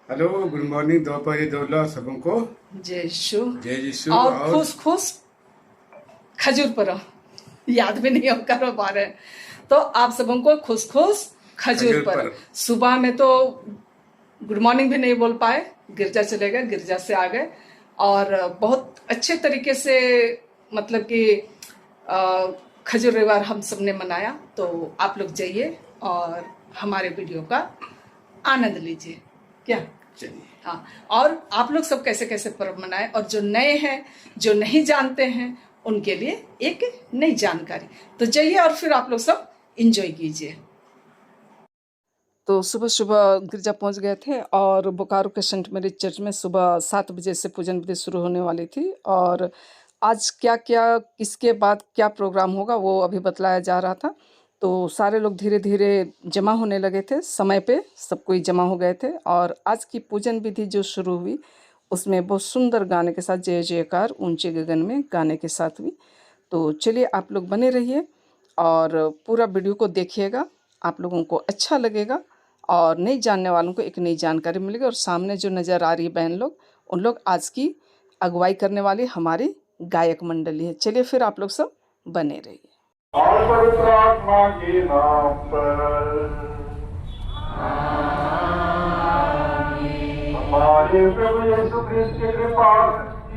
Hello, good morning, दोपहर दोला सबको। जय यीशु। जय यीशु। और खुश खुश खजूर पर याद भी नहीं कर पा रहे हैं, तो आप सबों को खुश खुश खजूर पर। सुबह में तो गुड मॉर्निंग भी नहीं बोल पाए, गिरजा चले गए, गिरजा से आ गए और बहुत अच्छे तरीके से मतलब कि खजूर रविवार हम सब ने मनाया। तो आप लोग जाइए और हमारे वीडियो का आनंद लीजिए। क्या चलिए। हाँ, और आप लोग सब कैसे कैसे पर्व मनाएं, और जो नए हैं, जो नहीं जानते हैं, उनके लिए एक नई जानकारी। तो जाइए और फिर आप लोग सब एंजॉय कीजिए। तो सुबह सुबह गिरजा पहुंच गए थे और बोकारो के सेंट मेरी चर्च में सुबह 7 बजे से पूजन विधि शुरू होने वाली थी। और आज क्या क्या, किसके बाद क्या प्रोग्राम होगा वो अभी बतलाया जा रहा था। तो सारे लोग धीरे धीरे जमा होने लगे थे, समय पे सब कोई जमा हो गए थे। और आज की पूजन विधि जो शुरू हुई उसमें बहुत सुंदर गाने के साथ, जय जयकार ऊंचे गगन में गाने के साथ हुई। तो चलिए आप लोग बने रहिए और पूरा वीडियो को देखिएगा, आप लोगों को अच्छा लगेगा और नहीं जानने वालों को एक नई जानकारी मिलेगी। और सामने जो नज़र आ रही है बहन लोग, उन लोग आज की अगुवाई करने वाली हमारी गायक मंडली है। चलिए फिर आप लोग सब बने रहिए। और पवित्र आत्मा के नाम पर हमारे प्रभु यीशु क्रिस्त की कृपा,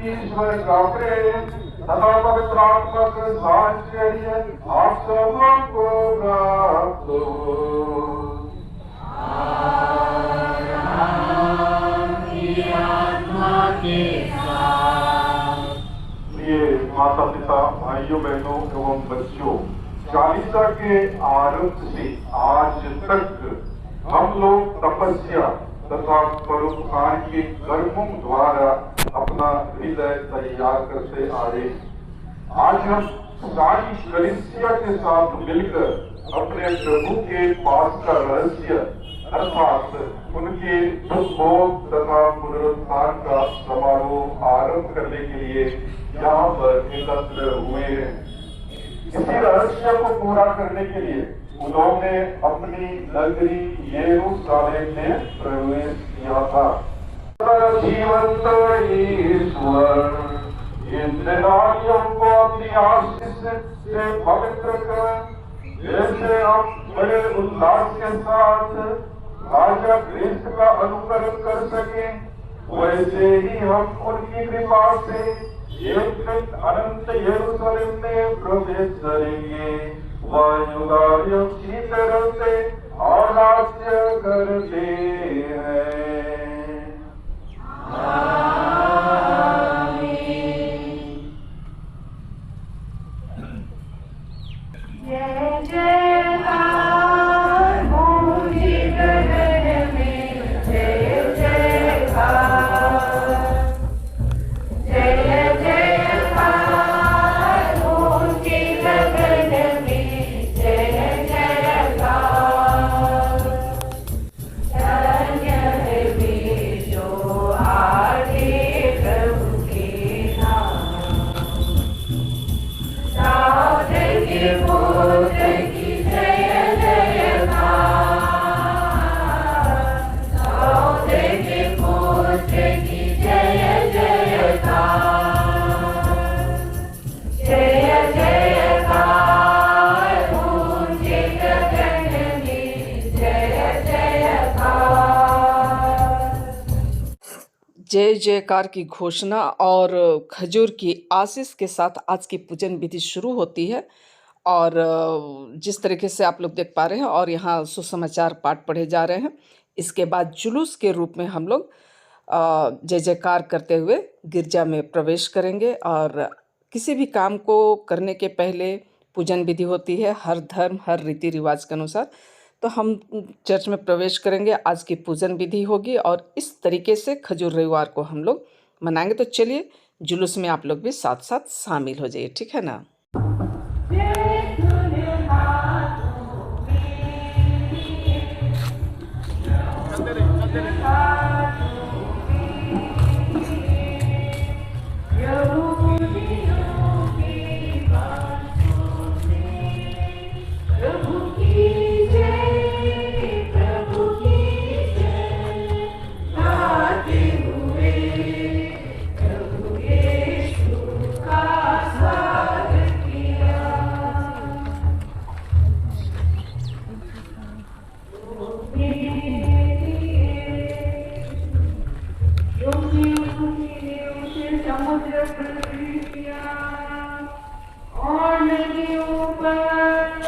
ईश्वर का प्रेम तथा पवित्र आत्मा का साहचर्य आप सबको प्राप्त हो। माता पिता, भाइयों बहनों एवं बच्चों, चालीसा के आरंभ से आज तक हम लोग तपस्या तथा परोपकार के कर्मों द्वारा अपना हृदय तैयार करते आ रहे। आज हम सारी कलीसिया के साथ मिलकर अपने प्रभु के पास का रहस्य अर्थात उनके दुख भोग तथा पुनरुत्थान का समारोह आरंभ करने के लिए यहाँ पर एकत्र हुए हैं। इसी रहस्य को पूरा करने के लिए उन्होंने अपनी नगरी यरूशलेम में प्रवेश किया था। जीवंत ईश्वर इन नारियों को अपनी आशीष से पवित्र कर, जैसे हम बड़े उल्लास के साथ राजा क्रिस्त का अनुकरण कर सके, वैसे ही हम उनकी कृपा से एक अनंत यरूशलेम में प्रवेश करेंगे। वह युगायुग की तरह से और राज्य करते हैं। जय जयकार ऊंचे गगन में, जय जयकार, जय जयकार ऊंचे गगन में, जय जयकार। धन्य है वे जो आते प्रभु के नाम। साधन के पुत्र की जय जयकार, साधन के पुत्र की जय जयकार, जय जयकार ऊंचे गगन में, जय जयकार। जय जयकार की घोषणा और खजूर की आशीष के साथ आज की पूजन विधि शुरू होती है। और जिस तरीके से आप लोग देख पा रहे हैं और यहाँ सुसमाचार पाठ पढ़े जा रहे हैं, इसके बाद जुलूस के रूप में हम लोग जय जयकार करते हुए गिरजा में प्रवेश करेंगे। और किसी भी काम को करने के पहले पूजन विधि होती है, हर धर्म हर रीति रिवाज के अनुसार। तो हम चर्च में प्रवेश करेंगे, आज की पूजन विधि होगी और इस तरीके से खजूर रविवार को हम लोग मनाएंगे। तो चलिए जुलूस में आप लोग भी साथ साथ शामिल हो जाइए, ठीक है ना। प्रभु की जय, प्रभु की जय। किया और मेरे ऊपर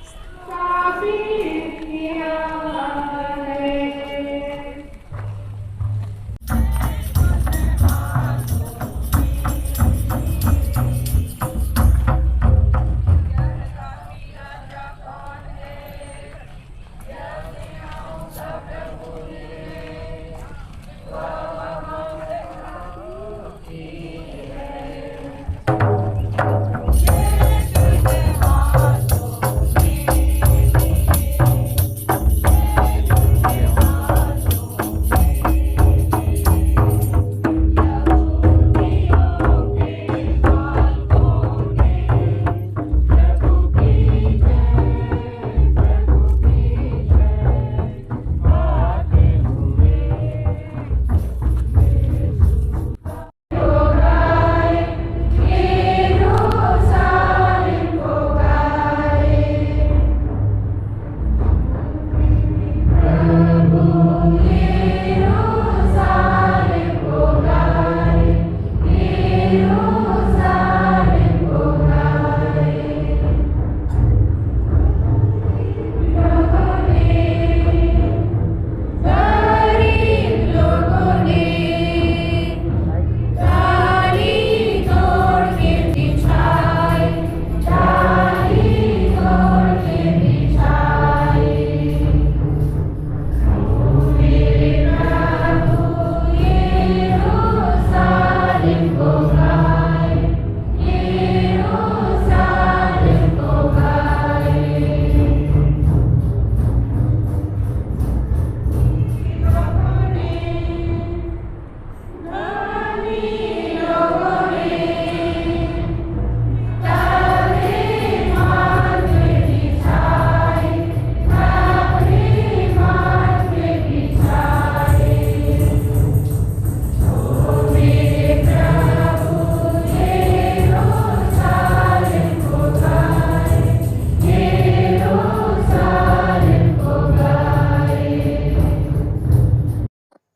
स्थापित किया है।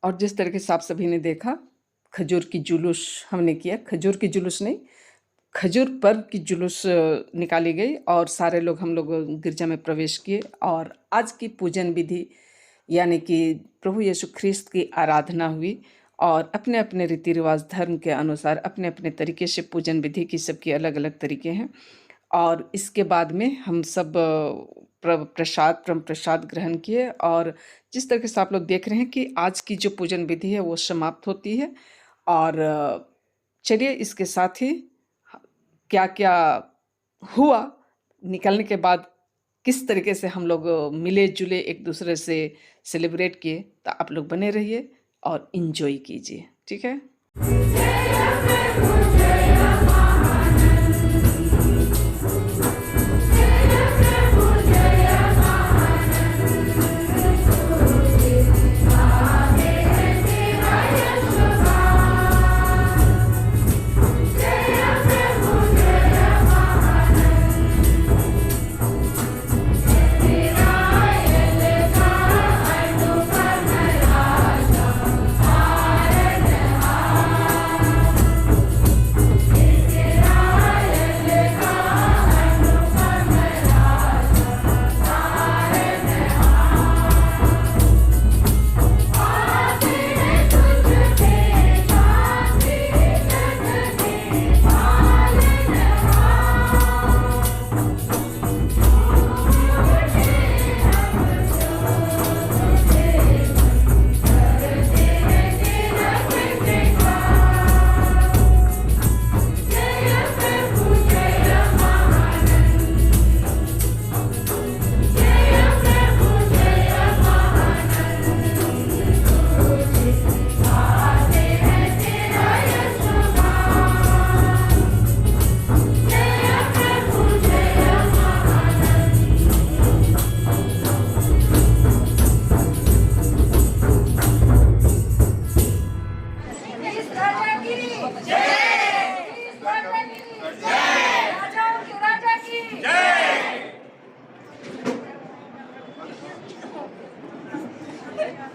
और जिस तरीके से आप सभी ने देखा, खजूर की जुलूस हमने किया, खजूर की जुलूस नहीं, खजूर पर की जुलूस निकाली गई और सारे लोग हम लोग गिरजा में प्रवेश किए और आज की पूजन विधि यानी कि प्रभु यीशु ख्रिस्त की आराधना हुई और अपने अपने रीति रिवाज धर्म के अनुसार अपने अपने तरीके से पूजन विधि की सबकी अलग अलग तरीके हैं। और इसके बाद में हम सब परम प्रसाद ग्रहण किए और जिस तरीके से आप लोग देख रहे हैं कि आज की जो पूजन विधि है वो समाप्त होती है। और चलिए इसके साथ ही क्या क्या हुआ निकलने के बाद, किस तरीके से हम लोग मिले जुले एक दूसरे से सेलिब्रेट किए, तो आप लोग बने रहिए और इन्जॉय कीजिए, ठीक है।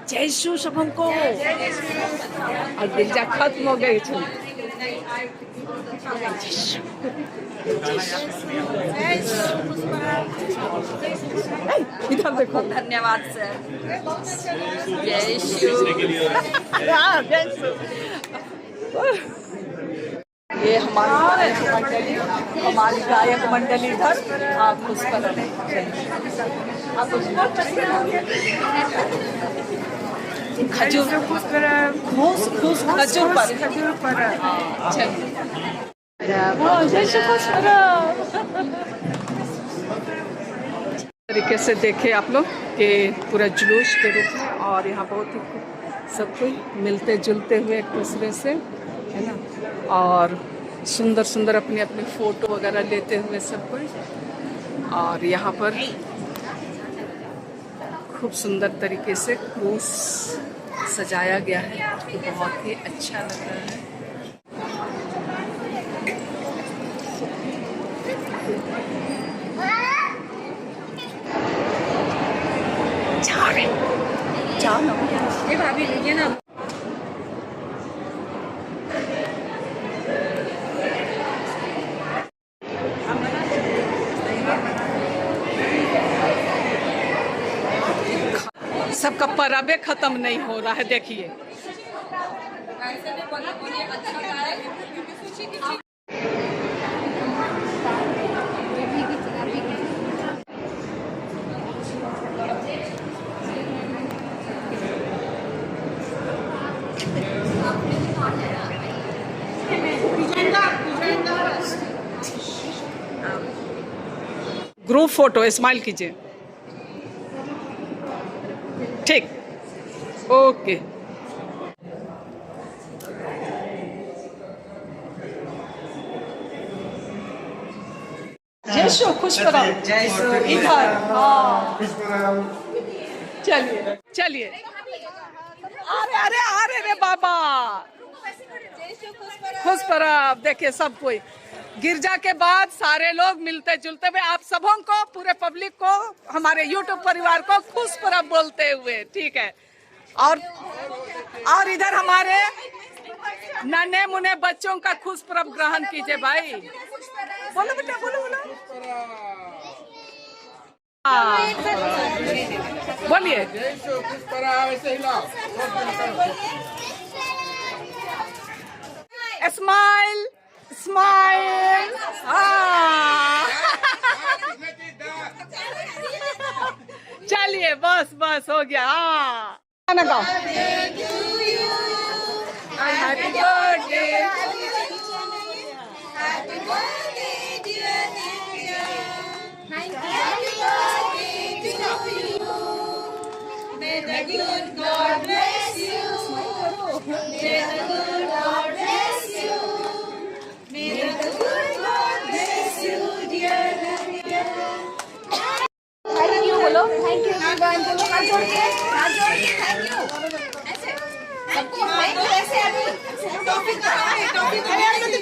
जय शिव सबको और गिरजा खत्म हो गई थी। इधर देखो। धन्यवाद सर। जय शिव। ये हमारी मंडली, हमारी गायक मंडली इधर। आप खुश पर खजूर खुश खुश खजूर पर। तरीके से देखे आप लोग कि पूरा जुलूस के रूप में, और यहाँ बहुत ही सब कोई मिलते जुलते हुए एक दूसरे से, है ना, और सुंदर सुंदर अपनी अपनी फोटो वगैरह लेते हुए सब कोई। और यहाँ पर खूब सुंदर तरीके से क्रूस सजाया गया है, जो बहुत ही अच्छा लग रहा है। जाओ ना, ये भाभी लीजिए ना। सबका परबे खत्म नहीं हो रहा है, देखिए। ग्रुप फोटो, स्माइल कीजिए। ठीक, ओके। जयशु खुश करो। इधर, हाँ, चलिए चलिए। अरे अरे अरे रे बाबा, खुश परब। देखिए सब कोई गिरजा के बाद सारे लोग मिलते जुलते हुए आप सबों को, पूरे पब्लिक को, हमारे यूट्यूब परिवार को खुश परब बोलते हुए, ठीक है। और इधर हमारे नन्हे मुन्ने बच्चों का खुश परब ग्रहण कीजिए भाई। बोलो बेटा, बोलो बोलो। बोलिए। Smile smile. चलिए बस बस हो गया। गाना गाओ। Happy birthday. May the good God bless you. May the good God bless you. May the good God bless you, dear Nadia. Thank you बोलो, थैंक यू भगवान बोलो, हाथ जोड़ के थैंक यू। ऐसे थैंक यू, ऐसे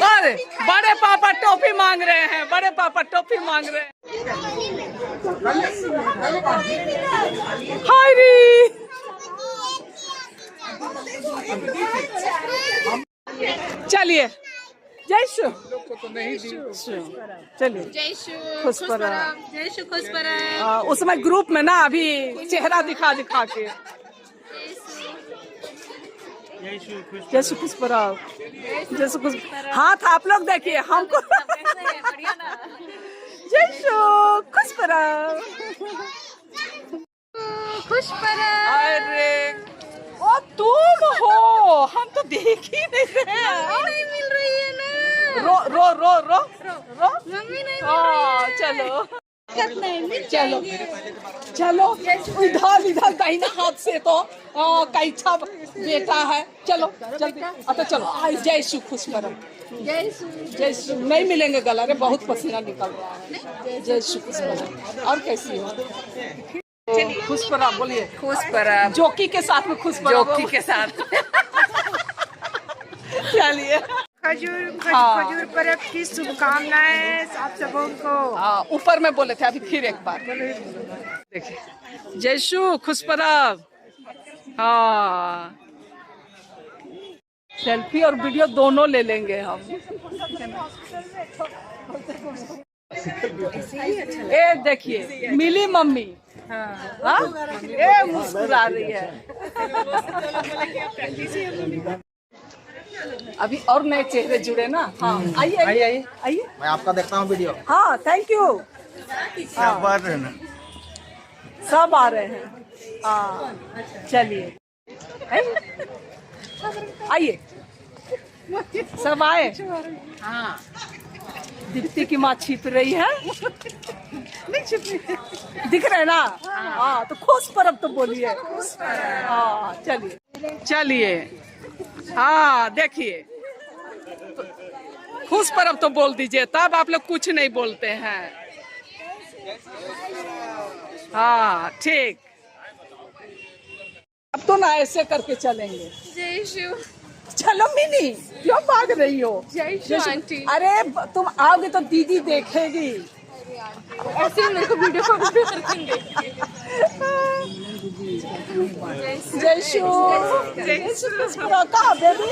अरे बड़े पापा टोपी मांग रहे हैं, बड़े पापा टोपी मांग रहे हैं। हाय री। चलिए जयशु। चलिए जयशु खुश परब। जयशु खुश परब। उसमें ग्रुप में ना अभी चेहरा दिखा दिखा के। जयशु खुश परब। जयशु खुश। हाथ आप लोग देखिए हमको। जयशु खुश परब। खुश परब। अरे ओ तुम हो, हम तो देख ही नहीं रहे। नहीं मिल रही है ना। रो रो रो रो रो। मम्मी नहीं चलो चलो चलो। इधर इधर दाहिना हाथ से तो कैचा बेटा है। चलो जल्दी। अच्छा चलो। जयशु खुश परब। जयशु नहीं मिलेंगे गला रे, बहुत पसीना निकल रहा है। जयशु खुश परब। और कैसी हो? खुश परब बोलिए। खुश परब। जोकी के साथ में खुश परब। जोकी के साथ। चलिए। खजूर परब की शुभकामनाएं आप सबों को। ऊपर में बोले थे, अभी फिर एक बार देखिए। जयशु खुश परब। हाँ सेल्फी और वीडियो दोनों ले लेंगे हम। ए देखिए मिली मम्मी, हाँ ये मुस्कुरा रही है। अभी और नए चेहरे जुड़े ना। हाँ आइए आइए आइए। मैं आपका देखता हूँ वीडियो। हाँ थैंक यू। सब बात है ना। सब आ रहे हैं। हाँ चलिए आइए सब आए। हाँ दीप्ति की माँ छिप रही है। नहीं छिप दिख रहे ना। हाँ तो खुश पर अब तो बोलिए। हाँ चलिए चलिए। हाँ देखिए खुश पर अब तो बोल दीजिए, तब आप लोग कुछ नहीं बोलते हैं। हाँ ठीक। अब तो ना ऐसे करके चलेंगे। जय शिव। चलो मिनी क्यों भाग रही हो? जय शिव आंटी। अरे तुम आओगे तो दीदी देखेगी। ऐसे ही मेरे को वीडियो कॉल पे रखेंगे। जय शिव। जय शिव। कहाँ बेबी?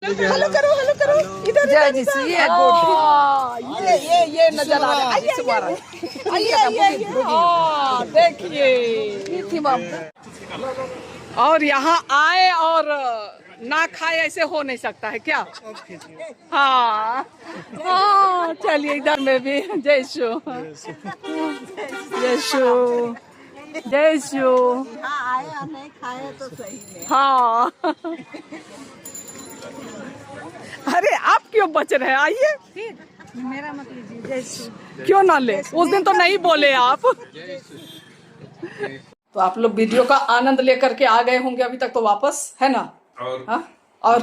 हेलो करो हेलो करो। इधर ये नजर आ रहा है। आइए हाँ देखिए। और यहाँ आए और ना खाए ऐसे हो नहीं सकता है क्या? हाँ हाँ चलिए इधर में भी। जय शिव जय शिव जय शिव। हाँ आए और नहीं खाए तो सही है। हाँ अरे आप क्यों बच रहे हैं? आइए। मेरा मत लीजिए। जय शिव। क्यों ना ले? उस दिन तो नहीं बोले आप। तो आप लोग वीडियो का आनंद लेकर के आ गए होंगे अभी तक तो वापस, है ना? और हाँ और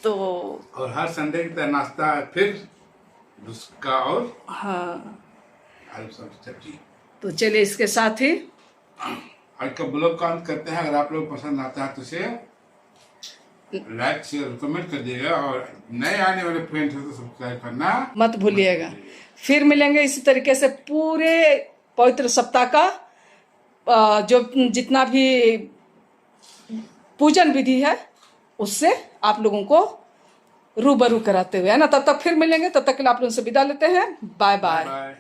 तो और हर संडे की तरह नाश्ता फिर उसका और हाँ आलू सब्जी। तो चलिए इसके साथ ही आज का ब्लॉग का अंत करते हैं। अगर आप लोग पसंद आता है तो इसे लाइक शेयर कमेंट कर दिएगा और नए आने वाले फ्रेंड्स हैं तो सब्सक्राइब करना मत भूलिएगा। फिर मिलेंगे इसी तरीके से पूरे पवित्र सप्ताह का जो जितना भी पूजन विधि है उससे आप लोगों को रूबरू कराते हुए, है ना? तब तक फिर मिलेंगे। तब तक के लिए आप लोगों से विदा लेते हैं। Bye bye. बाय।